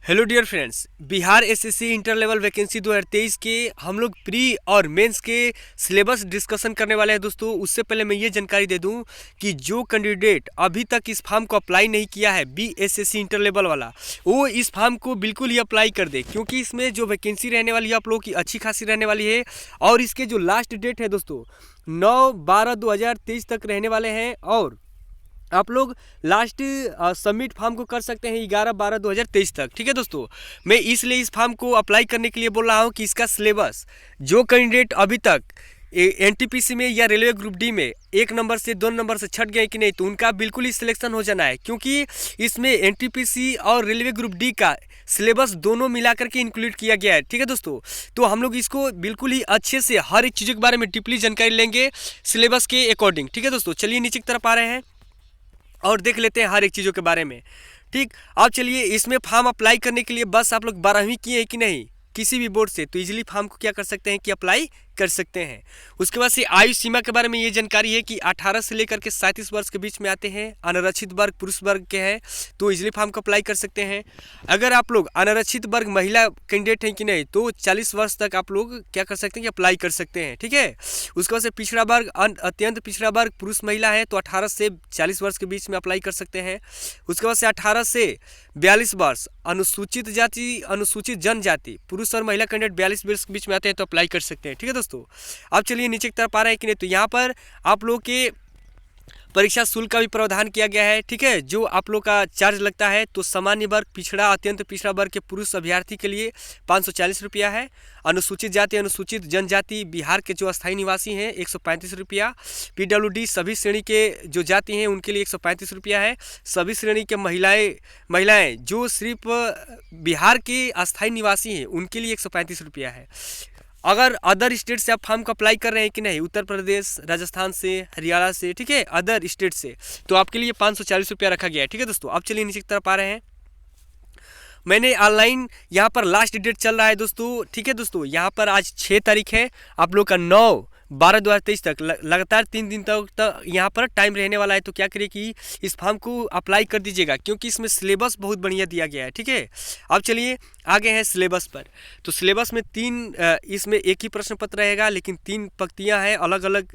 Hello dear friends, Bihar SSC inter level vacancy 2023 के हम लोग प्री और मेंस के सिलेबस डिस्कशन करने वाले हैं दोस्तों। उससे पहले मैं ये जानकारी दे दूं कि जो कैंडिडेट अभी तक इस फॉर्म को अप्लाई नहीं किया है बीएसएससी इंटर लेवल वाला, वो इस फॉर्म को बिल्कुल ही अप्लाई कर दे, क्योंकि इसमें जो वैकेंसी रहने वाली है आप लोगों की अच्छी खासी रहने वाली है। और इसके जो लास्ट डेट है दोस्तों 9/12/2023 तक रहने वाले हैं। और आप लोग लास्ट सबमिट फॉर्म को कर सकते हैं 11/12/2023 तक। ठीक है दोस्तों, मैं इसलिए इस फॉर्म को अप्लाई करने के लिए बोल रहा हूँ कि इसका सिलेबस जो कैंडिडेट अभी तक एनटीपीसी में या रेलवे ग्रुप डी में 1 नंबर से 2 नंबर से छट गए कि नहीं, तो उनका बिल्कुल ही सिलेक्शन हो जाना है, क्योंकि इसमें एनटीपीसी और रेलवे ग्रुप डी का सिलेबस दोनों मिलाकर के इंक्लूड किया गया है। ठीक है दोस्तों, तो हम लोग इसको बिल्कुल ही अच्छे से हर एक चीज़ों के बारे में डीपली जानकारी लेंगे सिलेबस के अकॉर्डिंग। ठीक है दोस्तों, चलिए नीचे की तरफ आ रहे हैं और देख लेते हैं हर एक चीज़ों के बारे में। ठीक, अब चलिए इसमें फॉर्म अप्लाई करने के लिए बस आप लोग 12वीं किए हैं कि नहीं किसी भी बोर्ड से, तो इजीली फॉर्म को क्या कर सकते हैं कि अप्लाई कर सकते हैं। उसके बाद से आयु सीमा के बारे में ये जानकारी है कि 18 से लेकर के 37 वर्ष के बीच में आते हैं। अनारक्षित वर्ग पुरुष वर्ग के हैं तो इजीली फॉर्म को अप्लाई कर सकते हैं। अगर आप लोग अनारक्षित वर्ग महिला कैंडिडेट हैं कि नहीं, तो 40 वर्ष तक आप लोग क्या कर सकते हैं कि अप्लाई कर सकते हैं। ठीक है, उसके बाद से पिछड़ा वर्ग अत्यंत पिछड़ा वर्ग पुरुष महिला है तो 18 से 40 वर्ष के बीच में अप्लाई कर सकते हैं। उसके बाद से 18 से 42 वर्ष अनुसूचित जाति अनुसूचित जनजाति पुरुष और महिला कैंडिडेट 42 वर्ष के बीच में आते हैं तो अप्लाई कर सकते हैं। ठीक है दोस्तों, अब चलिए नीचे की तरफ आ रहे हैं कि नहीं, तो यहाँ पर आप लोग के परीक्षा शुल्क का भी प्रावधान किया गया है। ठीक है, जो आप लोग का चार्ज लगता है तो सामान्य वर्ग पिछड़ा अत्यंत पिछड़ा वर्ग के पुरुष अभ्यर्थी के लिए 540 रुपया है। अनुसूचित जाति अनुसूचित जनजाति बिहार के जो अस्थायी निवासी हैं 135 रुपया। पीडब्ल्यूडी सभी श्रेणी के जो जाति हैं उनके लिए 135 रुपया है। सभी श्रेणी के महिलाएं जो सिर्फ बिहार के अस्थायी निवासी हैं उनके लिए 135 रुपया है। अगर अदर स्टेट से आप फॉर्म को अप्लाई कर रहे हैं कि नहीं, उत्तर प्रदेश राजस्थान से हरियाणा से, ठीक है, अदर स्टेट से, तो आपके लिए 540 रुपया रखा गया है। ठीक है दोस्तों, अब चलिए नीचे की तरफ आ रहे हैं। मैंने ऑनलाइन यहाँ पर लास्ट डेट चल रहा है दोस्तों। ठीक है दोस्तों, यहाँ पर आज 6 तारीख है, आप लोग का 9/12/2023 तक लगातार 3 दिन तक यहाँ पर टाइम रहने वाला है। तो क्या करिए कि इस फॉर्म को अप्लाई कर दीजिएगा, क्योंकि इसमें सिलेबस बहुत बढ़िया दिया गया है। ठीक है, अब चलिए आगे हैं सिलेबस पर। तो सिलेबस में 3 इसमें एक ही प्रश्न पत्र रहेगा, लेकिन 3 पंक्तियाँ हैं, अलग अलग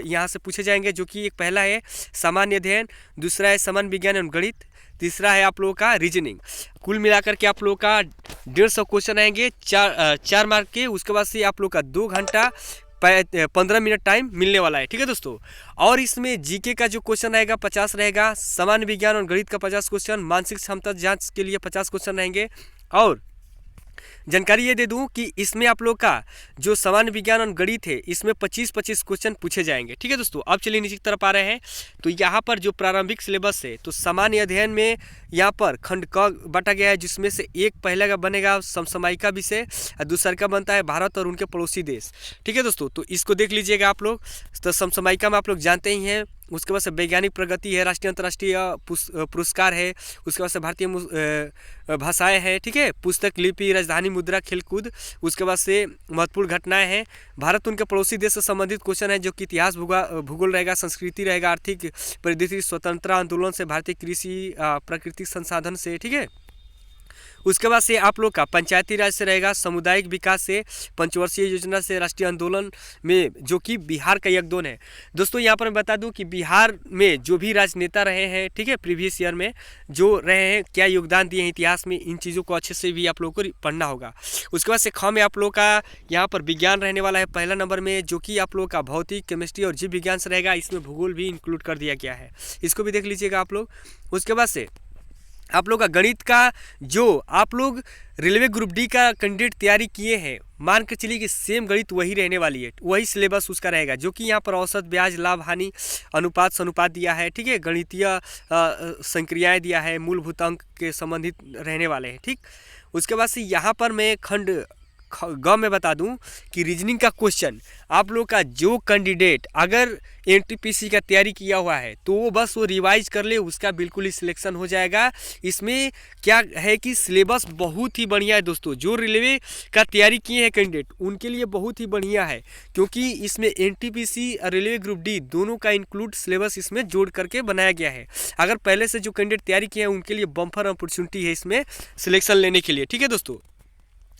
यहाँ से पूछे जाएंगे, जो कि एक पहला है सामान्य अध्ययन, दूसरा है सामान्य विज्ञान एवं गणित, तीसरा है आप लोगों का रीजनिंग। कुल मिलाकर के आप लोगों का 150 क्वेश्चन आएंगे 4 मार्क के। उसके बाद से आप लोग का 2 घंटा 15 मिनट टाइम मिलने वाला है। ठीक है दोस्तों, और इसमें जीके का जो क्वेश्चन रहेगा 50 रहेगा, सामान्य विज्ञान और गणित का 50 क्वेश्चन, मानसिक क्षमता जांच के लिए 50 क्वेश्चन रहेंगे। और जानकारी ये दे दूं कि इसमें आप लोग का जो सामान्य विज्ञान और गणित है इसमें 25-25 क्वेश्चन पूछे जाएंगे। ठीक है दोस्तों, अब चलिए नीचे की तरफ आ रहे हैं। तो यहाँ पर जो प्रारंभिक सिलेबस है, तो सामान्य अध्ययन में यहाँ पर खंड क बांटा गया है, जिसमें से एक पहले का बनेगा समसामयिका विषय और दूसरा का बनता है भारत और उनके पड़ोसी देश। ठीक है दोस्तों, तो इसको देख लीजिएगा आप लोग। तो समसामयिका में आप लोग जानते ही हैं। उसके बाद से वैज्ञानिक प्रगति है, राष्ट्रीय अंतर्राष्ट्रीय पुरस्कार है, उसके बाद से भारतीय भाषाएं हैं, ठीक है, पुस्तक लिपि राजधानी मुद्रा खेलकूद, उसके बाद से महत्वपूर्ण घटनाएं हैं, भारत उनके पड़ोसी देश से संबंधित क्वेश्चन है, जो कि इतिहास भूगोल रहेगा, संस्कृति रहेगा, आर्थिक परिस्थिति, स्वतंत्रता आंदोलन से, भारतीय कृषि प्राकृतिक संसाधन से। ठीक है, उसके बाद से आप लोग का पंचायती राज से रहेगा, सामुदायिक विकास से, पंचवर्षीय योजना से, राष्ट्रीय आंदोलन में, जो कि बिहार का योगदान है। दोस्तों यहाँ पर मैं बता दूं कि बिहार में जो भी राजनेता रहे हैं, ठीक है, प्रीवियस ईयर में जो रहे हैं, क्या योगदान दिए हैं इतिहास में, इन चीज़ों को अच्छे से भी आप लोगों को पढ़ना होगा। उसके बाद से ख में आप लोग का यहाँ पर विज्ञान रहने वाला है पहला नंबर में, जो कि आप लोग का भौतिक, केमिस्ट्री और जीव विज्ञान से रहेगा। इसमें भूगोल भी इंक्लूड कर दिया गया है, इसको भी देख लीजिएगा आप लोग। उसके बाद से आप लोग का गणित का, जो आप लोग रेलवे ग्रुप डी का कैंडिडेट तैयारी किए हैं, मान के चलिए कि सेम गणित वही रहने वाली है, वही सिलेबस उसका रहेगा, जो कि यहाँ पर औसत ब्याज लाभ हानि अनुपात दिया है। ठीक है, गणितीय संक्रियाएं दिया है, मूलभूत अंक के संबंधित रहने वाले हैं। ठीक, उसके बाद से यहाँ पर मैं खंड ग में बता दूं कि रीजनिंग का क्वेश्चन आप लोग का जो कैंडिडेट अगर एनटीपीसी का तैयारी किया हुआ है तो वो बस वो रिवाइज कर ले, उसका बिल्कुल ही सिलेक्शन हो जाएगा। इसमें क्या है कि सिलेबस बहुत ही बढ़िया है दोस्तों, जो रेलवे का तैयारी किए हैं कैंडिडेट उनके लिए बहुत ही बढ़िया है, क्योंकि इसमें एनटीपीसी और रेलवे ग्रुप डी दोनों का इंक्लूड सिलेबस इसमें जोड़ करके बनाया गया है। अगर पहले से जो कैंडिडेट तैयारी किए हैं उनके लिए बम्पर अपॉर्चुनिटी है इसमें सिलेक्शन लेने के लिए, ठीक है दोस्तों।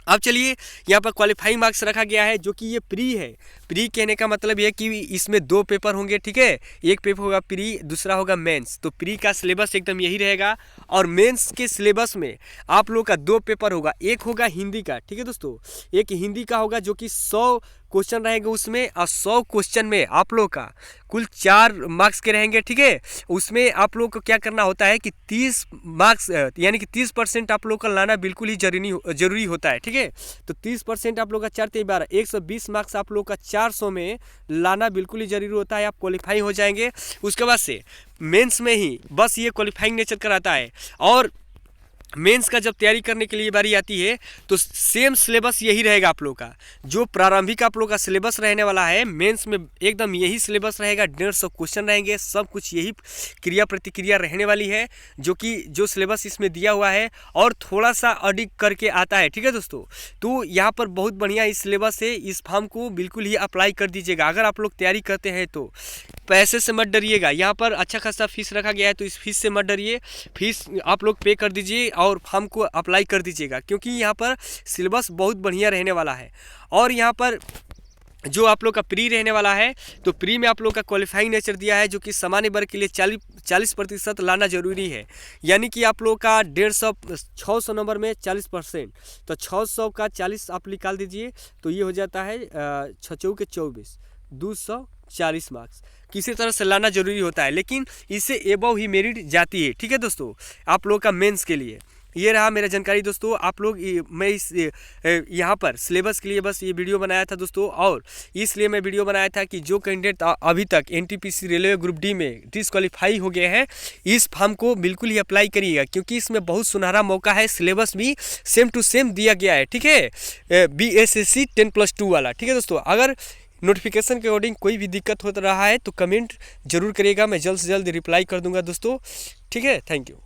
अब चलिए यहाँ पर क्वालिफाइंग मार्क्स रखा गया है, जो कि ये प्री है। प्री कहने का मतलब ये है कि इसमें 2 पेपर होंगे, ठीक है, एक पेपर होगा प्री, दूसरा होगा मेंस। तो प्री का सिलेबस एकदम यही रहेगा, और मेंस के सिलेबस में आप लोग का 2 पेपर होगा, एक होगा हिंदी का, ठीक है दोस्तों, एक हिंदी का होगा जो कि 100 क्वेश्चन रहेंगे उसमें, और 100 क्वेश्चन में आप लोग का कुल 4 मार्क्स के रहेंगे, ठीक है। उसमें आप लोग को क्या करना होता है कि 30 मार्क्स यानी कि 30% आप लोग का लाना बिल्कुल ही जरूरी होता है, ठीक है। तो 30% आप लोग का 4 × 12 120 मार्क्स आप लोग का 400 में लाना बिल्कुल ही जरूरी होता है, आप क्वालिफाई हो जाएंगे। उसके बाद से मेंस में ही बस ये क्वालिफाइंग नेचर कराता है, और मेंस का जब तैयारी करने के लिए बारी आती है तो सेम सिलेबस यही रहेगा आप लोग का, जो प्रारंभिक आप लोग का सिलेबस रहने वाला है मेंस में एकदम यही सिलेबस रहेगा। 150 क्वेश्चन रहेंगे, सब कुछ यही क्रिया प्रतिक्रिया रहने वाली है, जो कि जो सिलेबस इसमें दिया हुआ है, और थोड़ा सा एडिट करके आता है, ठीक है दोस्तों। तो यहाँ पर बहुत बढ़िया इस सिलेबस है, इस फॉर्म को बिल्कुल ही अप्लाई कर दीजिएगा अगर आप लोग तैयारी करते हैं तो। पैसे से मत डरिएगा, यहाँ पर अच्छा खासा फीस रखा गया है, तो इस फीस से मत डरिए, फीस आप लोग पे कर दीजिए और फॉर्म को अप्लाई कर दीजिएगा, क्योंकि यहाँ पर सिलेबस बहुत बढ़िया रहने वाला है। और यहाँ पर जो आप लोग का प्री रहने वाला है, तो प्री में आप लोग का क्वालिफाइंग नेचर दिया है, जो कि सामान्य वर्ग के लिए 40% लाना जरूरी है। यानी कि आप लोग का 600 नंबर में 40%, तो 600 का 40 आप निकाल दीजिए, तो ये हो जाता है 6 × 24 240 मार्क्स। किसी तरह से लाना जरूरी होता है, लेकिन इससे एबव ही मेरिट जाती है, ठीक है दोस्तों, आप लोग का मेंस के लिए। ये रहा मेरा जानकारी दोस्तों। आप लोग मैं इस यहाँ पर सिलेबस के लिए बस ये वीडियो बनाया था दोस्तों, और इसलिए मैं वीडियो बनाया था कि जो कैंडिडेट अभी तक एनटीपीसी रेलवे ग्रुप डी में डिसक्वालीफाई हो गए हैं, इस फॉर्म को बिल्कुल ही अप्लाई करिएगा, क्योंकि इसमें बहुत सुनहरा मौका है। सिलेबस भी सेम टू सेम दिया गया है, ठीक है, BSSC 10+2 वाला, ठीक है दोस्तों। अगर नोटिफिकेशन के अकॉर्डिंग कोई भी दिक्कत हो रहा है तो कमेंट जरूर करिएगा, मैं जल्द से जल्द रिप्लाई कर दूंगा दोस्तों, ठीक है। Thank you.